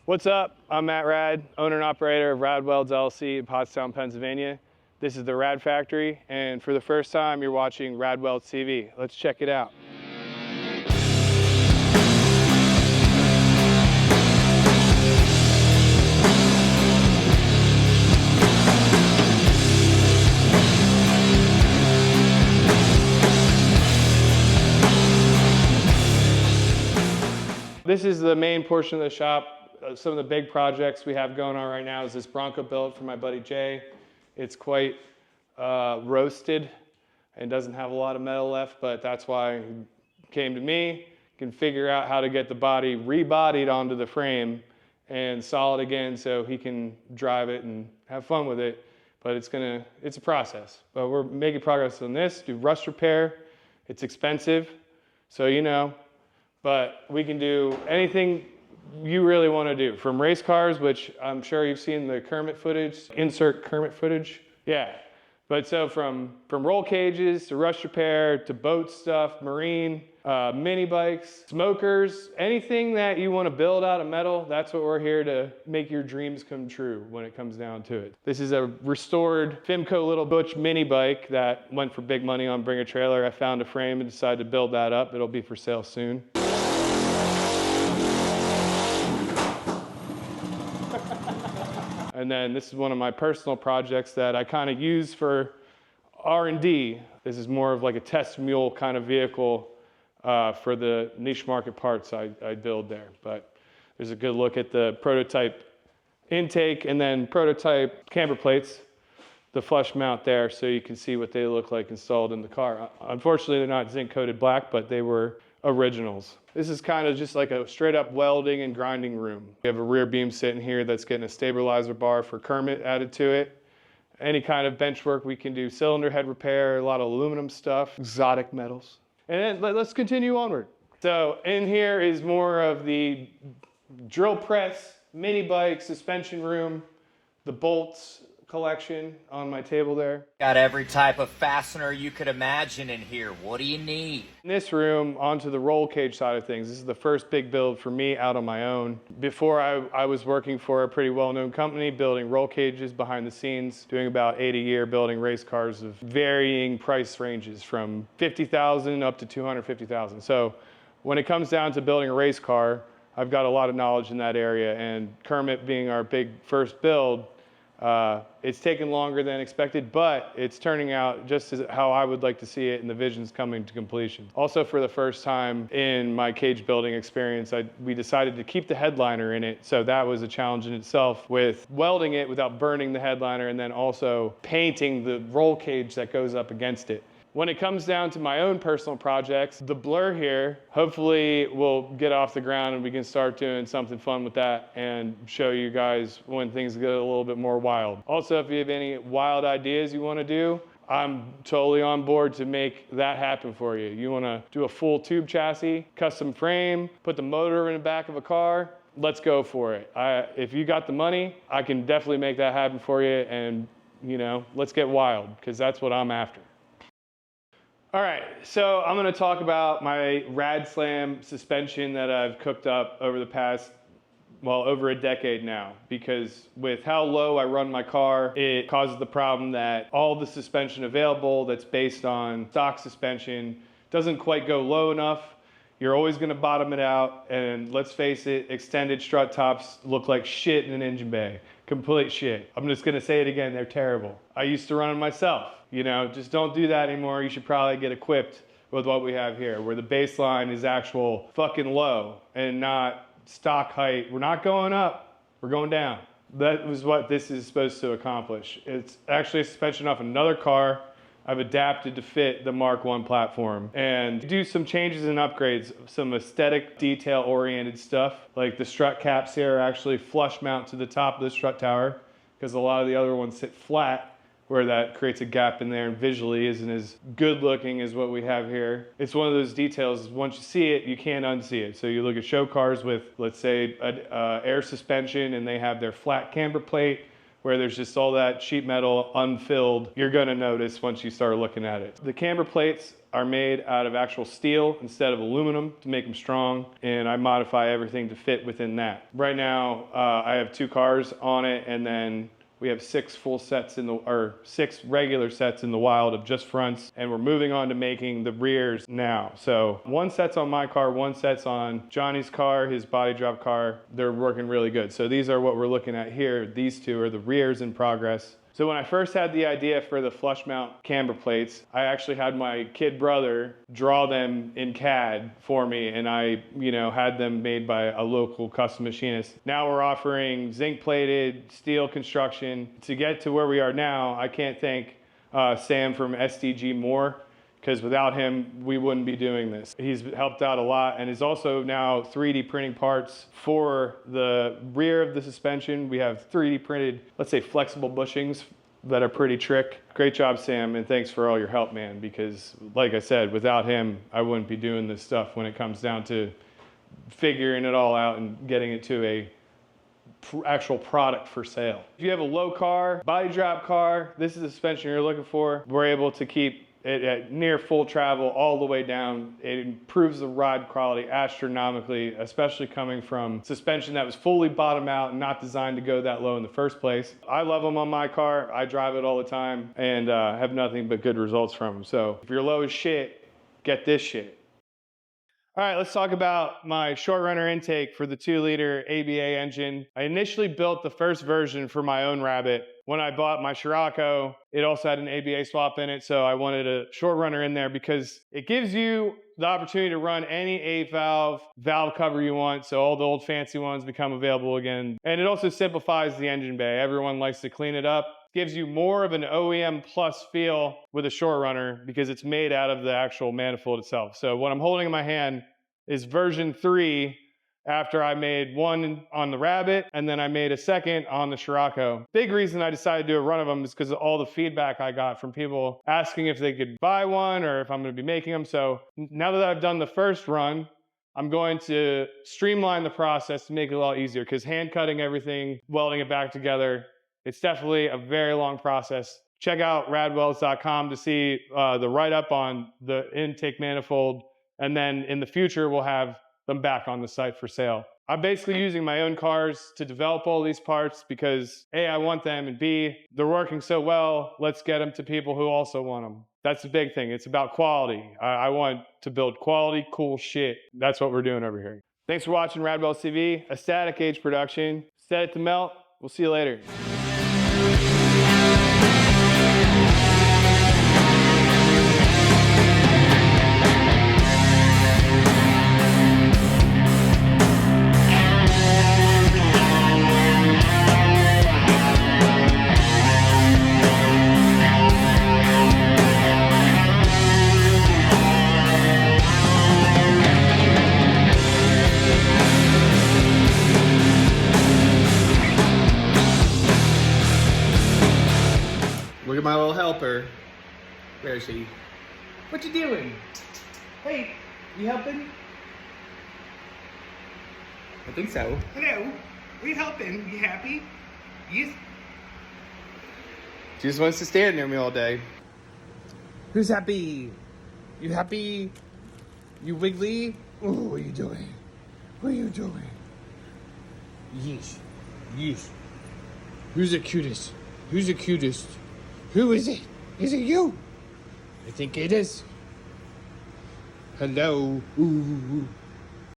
What's up? I'm Matt Rad, owner and operator of Rad Welds LLC in Pottstown, Pennsylvania. This is the Rad Factory, and for the first time, you're watching Rad Welds TV. Let's check it out. This is the main portion of the shop. Some of the big projects we have going on right now is this Bronco build for my buddy Jay. It's quite roasted and doesn't have a lot of metal left, but that's why he came to me. Can figure out how to get the body rebodied onto the frame and solid again so he can drive it and have fun with it. But it's a process. But we're making progress on this, do rust repair. It's expensive, so you know. But we can do anything you really want to do, from race cars, which I'm sure you've seen the Kermit footage, insert Kermit footage. Yeah, but so from roll cages to rust repair to boat stuff, marine, mini bikes, smokers, anything that you want to build out of metal, that's what we're here to make your dreams come true when it comes down to it. This is a restored Fimco Little Butch mini bike that went for big money on Bring a Trailer. I found a frame and decided to build that up. It'll be for sale soon. And then this is one of my personal projects that I kind of use for R&D. This is more of like a test mule kind of vehicle for the niche market parts I build there. But there's a good look at the prototype intake and then prototype camber plates, the flush mount there, so you can see what they look like installed in the car. Unfortunately, they're not zinc coated black, but they were originals. This is kind of just like a straight up welding and grinding room. We have a rear beam sitting here that's getting a stabilizer bar for Kermit added to it. Any kind of bench work we can do, cylinder head repair, a lot of aluminum stuff, exotic metals. And then let's continue onward. So in here is more of the drill press, mini bike, suspension room, the bolts collection on my table there. Got every type of fastener you could imagine in here. What do you need? In this room, onto the roll cage side of things, this is the first big build for me out on my own. Before I was working for a pretty well-known company, building roll cages behind the scenes, doing about 8 a year, building race cars of varying price ranges from $50,000 up to $250,000. So when it comes down to building a race car, I've got a lot of knowledge in that area, and Kermit being our big first build, it's taken longer than expected, but it's turning out just as how I would like to see it, and the vision's coming to completion. Also, for the first time in my cage building experience, we decided to keep the headliner in it, so that was a challenge in itself with welding it without burning the headliner and then also painting the roll cage that goes up against it. When it comes down to my own personal projects, the Blur here, hopefully we'll get off the ground and we can start doing something fun with that and show you guys when things get a little bit more wild. Also, if you have any wild ideas you want to do, I'm totally on board to make that happen for you. You want to do a full tube chassis, custom frame, put the motor in the back of a car, let's go for it. If you got the money, I can definitely make that happen for you, and you know, let's get wild, because that's what I'm after. All right, so I'm going to talk about my Rad Slam suspension that I've cooked up over the past, well, over a decade now, because with how low I run my car, it causes the problem that all the suspension available that's based on stock suspension doesn't quite go low enough. You're always going to bottom it out, and let's face it, extended strut tops look like shit in an engine bay. Complete shit. I'm just going to say it again, they're terrible. I used to run them myself. You know, just don't do that anymore. You should probably get equipped with what we have here, where the baseline is actual fucking low and not stock height. We're not going up, we're going down. That was what this is supposed to accomplish. It's actually a suspension off another car I've adapted to fit the Mark I platform, and do some changes and upgrades, some aesthetic detail oriented stuff, like the strut caps here actually flush mount to the top of the strut tower, because a lot of the other ones sit flat, where that creates a gap in there and visually isn't as good looking as what we have here. It's one of those details, once you see it, you can't unsee it. So you look at show cars with, let's say, air suspension, and they have their flat camber plate, where there's just all that sheet metal unfilled, you're gonna notice once you start looking at it. The camber plates are made out of actual steel instead of aluminum to make them strong, and I modify everything to fit within that. Right now, I have 2 cars on it, and then we have 6 full sets or 6 regular sets in the wild of just fronts, and we're moving on to making the rears now. So 1 set's on my car, 1 set's on Johnny's car, his body drop car. They're working really good. So these are what we're looking at here. These 2 are the rears in progress. So when I first had the idea for the flush mount camber plates, I actually had my kid brother draw them in CAD for me, and I, had them made by a local custom machinist. Now we're offering zinc plated steel construction. To get to where we are now, I can't thank Sam from SDG more, because without him, we wouldn't be doing this. He's helped out a lot, and is also now 3D printing parts for the rear of the suspension. We have 3D printed, let's say, flexible bushings that are pretty trick. Great job, Sam, and thanks for all your help, man, because like I said, without him, I wouldn't be doing this stuff when it comes down to figuring it all out and getting it to a actual product for sale. If you have a low car, body drop car, this is the suspension you're looking for. We're able to keep it at near full travel all the way down. It improves the ride quality astronomically, especially coming from suspension that was fully bottom out and not designed to go that low in the first place. I love them on my car. I drive it all the time and have nothing but good results from them. So if you're low as shit, get this shit. All right, let's talk about my short runner intake for the 2-liter ABA engine. I initially built the first version for my own Rabbit. When I bought my Scirocco, it also had an ABA swap in it, so I wanted a short runner in there because it gives you the opportunity to run any 8-valve valve cover you want, so all the old fancy ones become available again. And it also simplifies the engine bay. Everyone likes to clean it up. Gives you more of an OEM plus feel with a short runner because it's made out of the actual manifold itself. So what I'm holding in my hand is version 3 after I made 1 on the Rabbit and then I made a 2nd on the Scirocco. Big reason I decided to do a run of them is because of all the feedback I got from people asking if they could buy one or if I'm going to be making them. So now that I've done the first run, I'm going to streamline the process to make it a lot easier because hand cutting everything, welding it back together, it's definitely a very long process. Check out radwelds.com to see the write-up on the intake manifold, and then in the future we'll have them back on the site for sale. I'm basically using my own cars to develop all these parts because A, I want them, and B, they're working so well, let's get them to people who also want them. That's the big thing. It's about quality. I want to build quality, cool shit. That's what we're doing over here. Thanks for watching Radwelds TV, a static age production. Set it to melt. We'll see you later. Look at my little helper. Where is he? What you doing? Hey, you helping? I think so. Hello, we helping. You happy? Yes. She just wants to stand near me all day. Who's happy? You happy? You wiggly? Oh, what are you doing? What are you doing? Yes. Yes. Who's the cutest? Who's the cutest? Who is it? Is it you? I think it is. Hello. Ooh.